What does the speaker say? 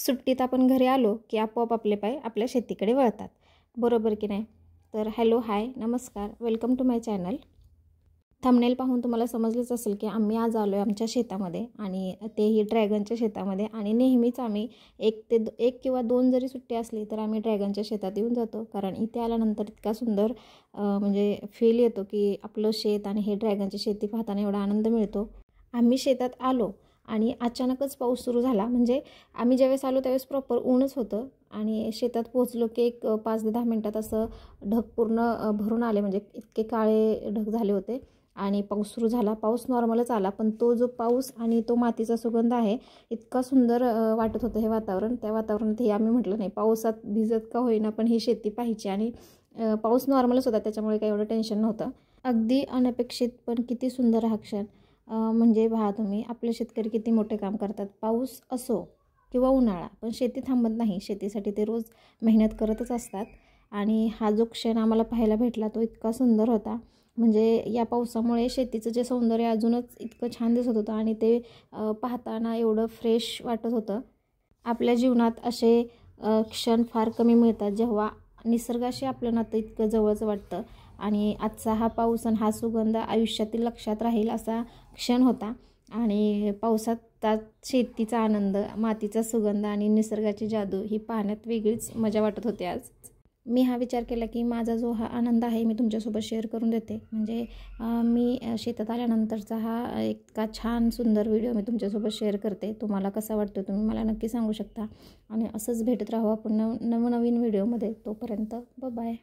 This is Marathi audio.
सुट्टीत आपण घरी आलो की आपोआप आपले पाय आपल्या शेतीकडे वळतात, बरोबर की नाही? तर हॅलो, हाय, नमस्कार, welcome to my channel. Thumbnail पाहून तुम्हाला समजलंच असेल की आम्ही आज आलो आहे आमच्या शेतामध्ये, आणि तेही ड्रॅगनच्या शेतामध्ये. आणि नेहमीच आम्ही एक किंवा दोन जरी सुट्टी असली तर आम्ही ड्रॅगनच्या शेतात येऊन जातो, कारण इथे आल्यानंतर इतका सुंदर म्हणजे फील येतो की आपलं शेत आणि हे ड्रॅगनची शेती पाहताना एवढा आनंद मिळतो. आम्ही शेतात आलो आणि अचानकच पाऊस सुरू झाला. म्हणजे आम्ही ज्यावेळेस आलो त्यावेळेस प्रॉपर ऊनच होतं, आणि शेतात पोहोचलो की एक 5 ते 10 मिनटात असं ढग पूर्ण भरून आले, म्हणजे इतके काळे ढग झाले होते. आणि पाऊस सुरू झाला. पाऊस नॉर्मलच आला, पण तो जो पाऊस आणि तो मातीचा सुगंध आहे, इतका सुंदर वाटत होतं हे वातावरण. त्या वातावरणात हे आम्ही म्हटलं नाही, पावसात भिजत का होईना पण ही शेती पाहायची. आणि पाऊस नॉर्मलच होता, त्याच्यामुळे काही एवढं टेन्शन नव्हतं. अगदी अनपेक्षित पण किती सुंदर हा क्षण. म्हणजे पहा तुम्ही, आपले शेतकरी किती मोठे काम करतात. पाऊस असो किंवा उन्हाळा, पण शेती थांबत नाही. शेतीसाठी ते रोज मेहनत करतच असतात. आणि हा जो क्षण आम्हाला पाहायला भेटला तो इतका सुंदर होता. म्हणजे या पावसामुळे शेतीचं जे सौंदर्य अजूनच इतकं छान दिसत होतं, आणि ते पाहताना एवढं फ्रेश वाटत होतं. आपल्या जीवनात असे क्षण फार कमी मिळतात, जेव्हा निसर्गाशी आपलं नातं इतकं जवळचं वाटतं. आणि आजचा हा पाऊस आणि हा सुगंध आयुष्यातील लक्षात राहील असा क्षण होता. आणि पावसात त्यात शेतीचा आनंद, मातीचा सुगंध आणि निसर्गाची जादू ही पाहण्यात वेगळीच मजा वाटत होती आज. मी हा विचार केला की माझा जो हा आनंद आहे मी तुमच्यासोबत शेअर करून देते. म्हणजे मी शेतात आल्यानंतरचा हा इतका छान सुंदर व्हिडिओ मी तुमच्यासोबत शेअर करते. तुम्हाला कसा वाटतो तुम्ही मला नक्की सांगू शकता. आणि असंच भेटत राहू आपण नवनवीन व्हिडिओमध्ये. तोपर्यंत बाय.